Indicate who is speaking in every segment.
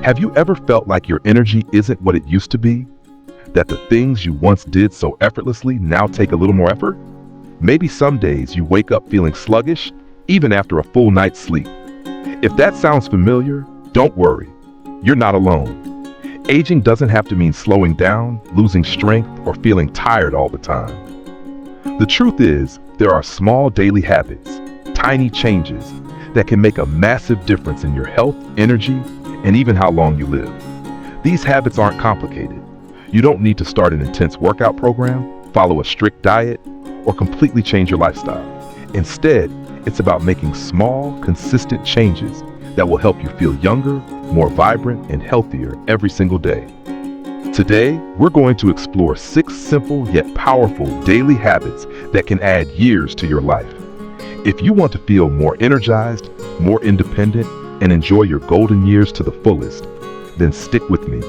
Speaker 1: Have you ever felt like your energy isn't what it used to be? That the things you once did so effortlessly now take a little more effort? Maybe some days you wake up feeling sluggish, even after a full night's sleep. If that sounds familiar, don't worry. You're not alone. Aging doesn't have to mean slowing down, losing strength, or feeling tired all the time. The truth is, there are small daily habits, tiny changes, that can make a massive difference in your health, energy, and even how long you live. These habits aren't complicated. You don't need to start an intense workout program, follow a strict diet, or completely change your lifestyle. Instead, it's about making small, consistent changes that will help you feel younger, more vibrant, and healthier every single day. Today, we're going to explore 6 simple yet powerful daily habits that can add years to your life. If you want to feel more energized, more independent, and enjoy your golden years to the fullest, then stick with me,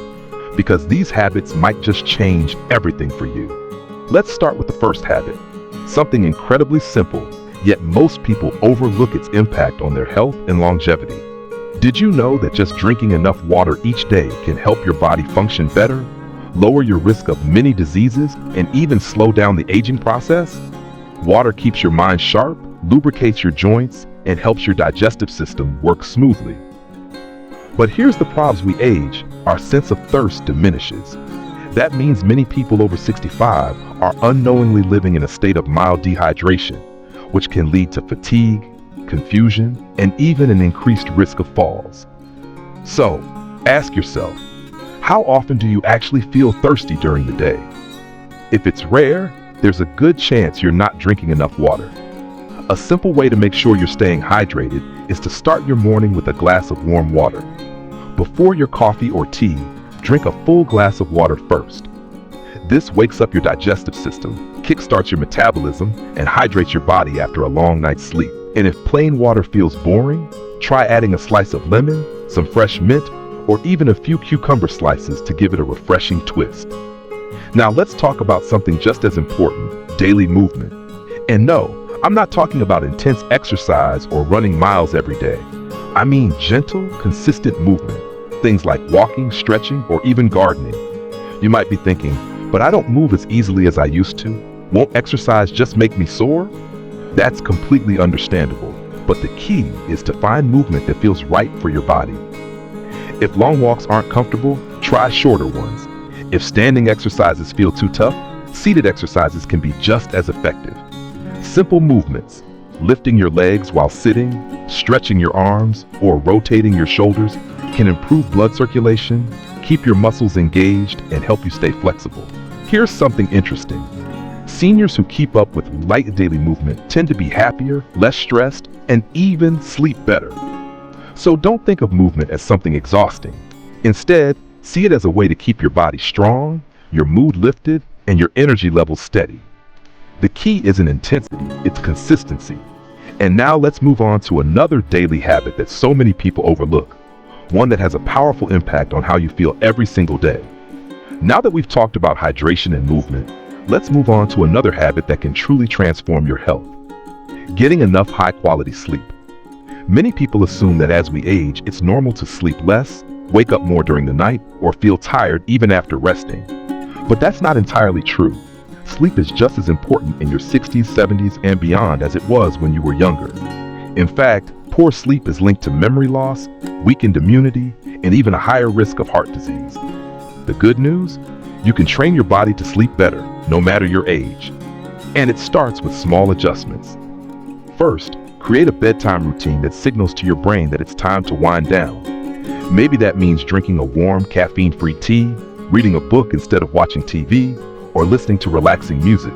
Speaker 1: because these habits might just change everything for you. Let's start with the first habit, something incredibly simple, yet most people overlook its impact on their health and longevity. Did you know that just drinking enough water each day can help your body function better, lower your risk of many diseases, and even slow down the aging process? Water keeps your mind sharp, lubricates your joints, and helps your digestive system work smoothly. But here's the problem: as we age, our sense of thirst diminishes. That means many people over 65 are unknowingly living in a state of mild dehydration, which can lead to fatigue, confusion, and even an increased risk of falls. So, ask yourself, how often do you actually feel thirsty during the day? If it's rare, there's a good chance you're not drinking enough water. A simple way to make sure you're staying hydrated is to start your morning with a glass of warm water. Before your coffee or tea, drink a full glass of water first. This wakes up your digestive system, kickstarts your metabolism, and hydrates your body after a long night's sleep. And if plain water feels boring, try adding a slice of lemon, some fresh mint, or even a few cucumber slices to give it a refreshing twist. Now let's talk about something just as important: daily movement. And no, I'm not talking about intense exercise or running miles every day. I mean gentle, consistent movement. Things like walking, stretching, or even gardening. You might be thinking, but I don't move as easily as I used to. Won't exercise just make me sore? That's completely understandable. But the key is to find movement that feels right for your body. If long walks aren't comfortable, try shorter ones. If standing exercises feel too tough, seated exercises can be just as effective. Simple movements, lifting your legs while sitting, stretching your arms, or rotating your shoulders can improve blood circulation, keep your muscles engaged, and help you stay flexible. Here's something interesting. Seniors who keep up with light daily movement tend to be happier, less stressed, and even sleep better. So don't think of movement as something exhausting. Instead, see it as a way to keep your body strong, your mood lifted, and your energy levels steady. The key isn't intensity, it's consistency. And now let's move on to another daily habit that so many people overlook, one that has a powerful impact on how you feel every single day. Now that we've talked about hydration and movement, let's move on to another habit that can truly transform your health: getting enough high-quality sleep. Many people assume that as we age, it's normal to sleep less, wake up more during the night, or feel tired even after resting. But that's not entirely true. Sleep is just as important in your 60s, 70s, and beyond as it was when you were younger. In fact, poor sleep is linked to memory loss, weakened immunity, and even a higher risk of heart disease. The good news? You can train your body to sleep better, no matter your age. And it starts with small adjustments. First, create a bedtime routine that signals to your brain that it's time to wind down. Maybe that means drinking a warm, caffeine-free tea, reading a book instead of watching TV, or listening to relaxing music.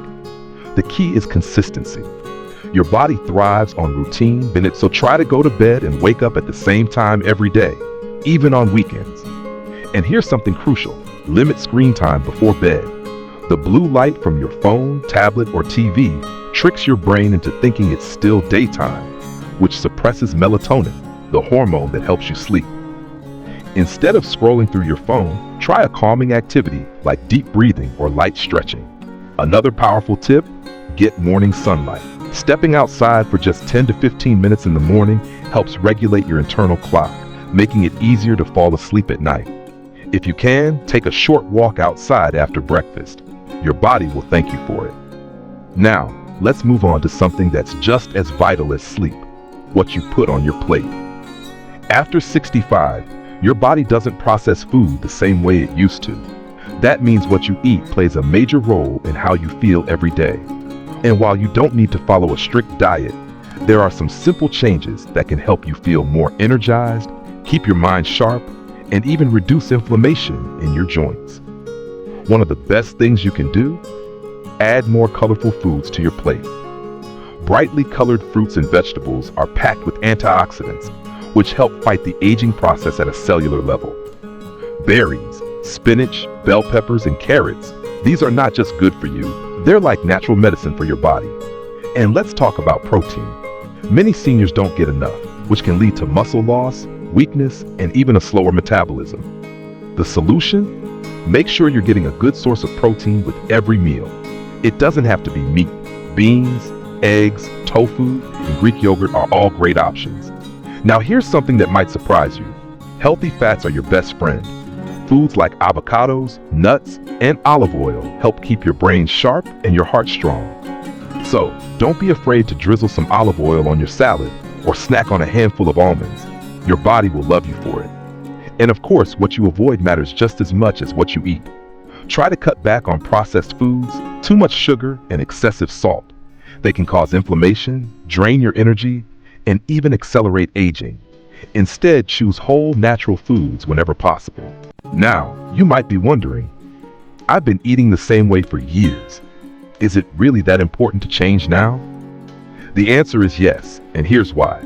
Speaker 1: The key is consistency. Your body thrives on routine, so try to go to bed and wake up at the same time every day, even on weekends. And here's something crucial: limit screen time before bed. The blue light from your phone, tablet, or TV tricks your brain into thinking it's still daytime, which suppresses melatonin, the hormone that helps you sleep. Instead of scrolling through your phone, try a calming activity like deep breathing or light stretching. Another powerful tip: get morning sunlight. Stepping outside for just 10 to 15 minutes in the morning helps regulate your internal clock, making it easier to fall asleep at night. If you can, take a short walk outside after breakfast. Your body will thank you for it. Now, let's move on to something that's just as vital as sleep: what you put on your plate. After 65, your body doesn't process food the same way it used to. That means what you eat plays a major role in how you feel every day. And while you don't need to follow a strict diet, there are some simple changes that can help you feel more energized, keep your mind sharp, and even reduce inflammation in your joints. One of the best things you can do: add more colorful foods to your plate. Brightly colored fruits and vegetables are packed with antioxidants, which help fight the aging process at a cellular level. Berries, spinach, bell peppers, and carrots, these are not just good for you, they're like natural medicine for your body. And let's talk about protein. Many seniors don't get enough, which can lead to muscle loss, weakness, and even a slower metabolism. The solution? Make sure you're getting a good source of protein with every meal. It doesn't have to be meat. Beans, eggs, tofu, and Greek yogurt are all great options. Now here's something that might surprise you. Healthy fats are your best friend. Foods like avocados, nuts, and olive oil help keep your brain sharp and your heart strong. So, don't be afraid to drizzle some olive oil on your salad or snack on a handful of almonds. Your body will love you for it. And of course, what you avoid matters just as much as what you eat. Try to cut back on processed foods, too much sugar, and excessive salt. They can cause inflammation, drain your energy, and even accelerate aging. Instead, choose whole, natural foods whenever possible. Now, you might be wondering, I've been eating the same way for years. Is it really that important to change now? The answer is yes, and here's why.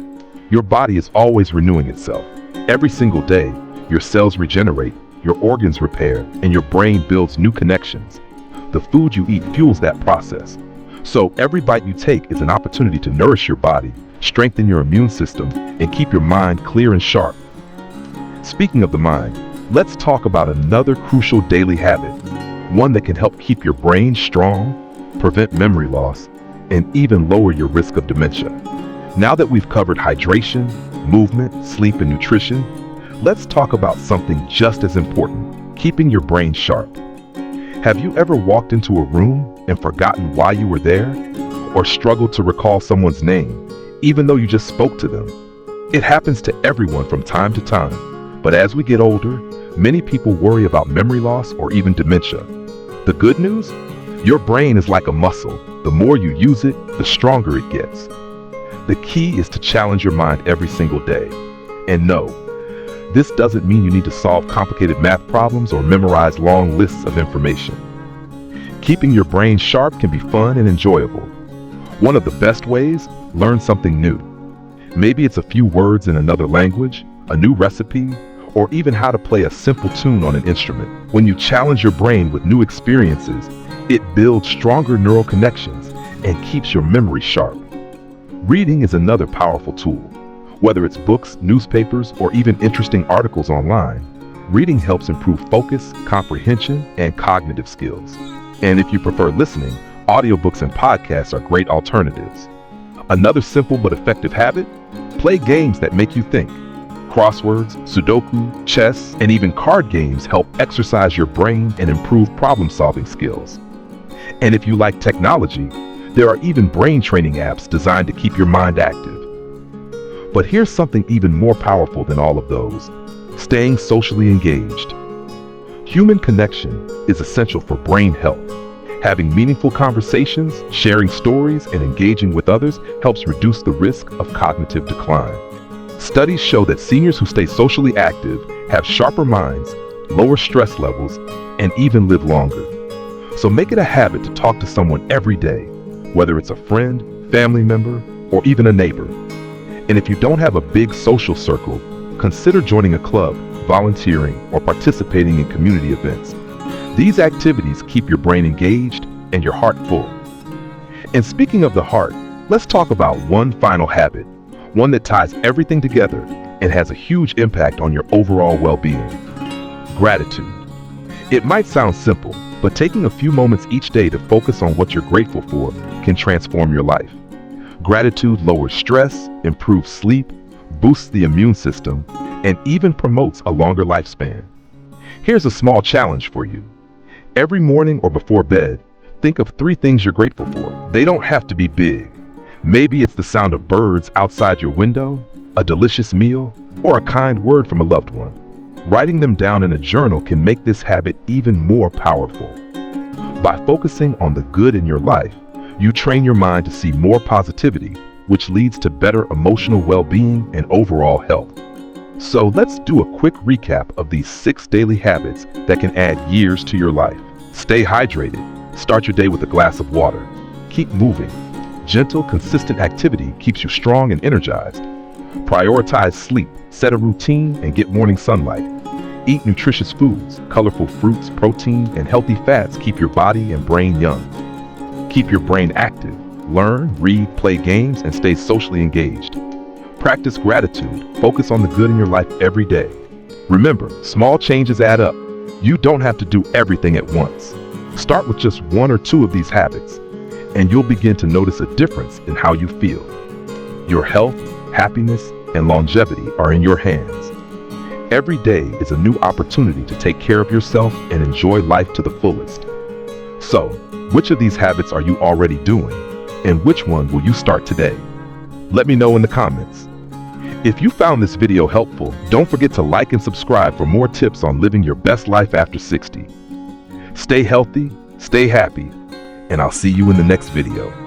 Speaker 1: Your body is always renewing itself. Every single day, your cells regenerate, your organs repair, and your brain builds new connections. The food you eat fuels that process. So every bite you take is an opportunity to nourish your body, strengthen your immune system, and keep your mind clear and sharp. Speaking of the mind, let's talk about another crucial daily habit, one that can help keep your brain strong, prevent memory loss, and even lower your risk of dementia. Now that we've covered hydration, movement, sleep, and nutrition, let's talk about something just as important: keeping your brain sharp. Have you ever walked into a room and forgotten why you were there? Or struggled to recall someone's name, even though you just spoke to them? It happens to everyone from time to time, but as we get older, many people worry about memory loss or even dementia. The good news? Your brain is like a muscle. The more you use it, the stronger it gets. The key is to challenge your mind every single day. And no, this doesn't mean you need to solve complicated math problems or memorize long lists of information. Keeping your brain sharp can be fun and enjoyable. One of the best ways: learn something new. Maybe it's a few words in another language, a new recipe, or even how to play a simple tune on an instrument. When you challenge your brain with new experiences, it builds stronger neural connections and keeps your memory sharp. Reading is another powerful tool. Whether it's books, newspapers, or even interesting articles online, reading helps improve focus, comprehension, and cognitive skills. And if you prefer listening, audiobooks and podcasts are great alternatives. Another simple but effective habit: play games that make you think. Crosswords, Sudoku, chess, and even card games help exercise your brain and improve problem-solving skills. And if you like technology, there are even brain training apps designed to keep your mind active. But here's something even more powerful than all of those: staying socially engaged. Human connection is essential for brain health. Having meaningful conversations, sharing stories, and engaging with others helps reduce the risk of cognitive decline. Studies show that seniors who stay socially active have sharper minds, lower stress levels, and even live longer. So make it a habit to talk to someone every day, whether it's a friend, family member, or even a neighbor. And if you don't have a big social circle, consider joining a club, volunteering, or participating in community events. These activities keep your brain engaged and your heart full. And speaking of the heart, let's talk about one final habit, one that ties everything together and has a huge impact on your overall well-being: gratitude. It might sound simple, but taking a few moments each day to focus on what you're grateful for can transform your life. Gratitude lowers stress, improves sleep, boosts the immune system, and even promotes a longer lifespan. Here's a small challenge for you. Every morning or before bed, think of 3 things you're grateful for. They don't have to be big. Maybe it's the sound of birds outside your window, a delicious meal, or a kind word from a loved one. Writing them down in a journal can make this habit even more powerful. By focusing on the good in your life, you train your mind to see more positivity, which leads to better emotional well-being and overall health. So let's do a quick recap of these 6 daily habits that can add years to your life. Stay hydrated. Start your day with a glass of water. Keep moving. Gentle, consistent activity keeps you strong and energized. Prioritize sleep. Set a routine and get morning sunlight. Eat nutritious foods. Colorful fruits, protein, and healthy fats keep your body and brain young. Keep your brain active. Learn, read, play games, and stay socially engaged. Practice gratitude. Focus on the good in your life every day. Remember, small changes add up. You don't have to do everything at once. Start with just 1 or 2 of these habits, and you'll begin to notice a difference in how you feel. Your health, happiness, and longevity are in your hands. Every day is a new opportunity to take care of yourself and enjoy life to the fullest. So, which of these habits are you already doing, and which one will you start today? Let me know in the comments. If you found this video helpful, don't forget to like and subscribe for more tips on living your best life after 60. Stay healthy, stay happy, and I'll see you in the next video.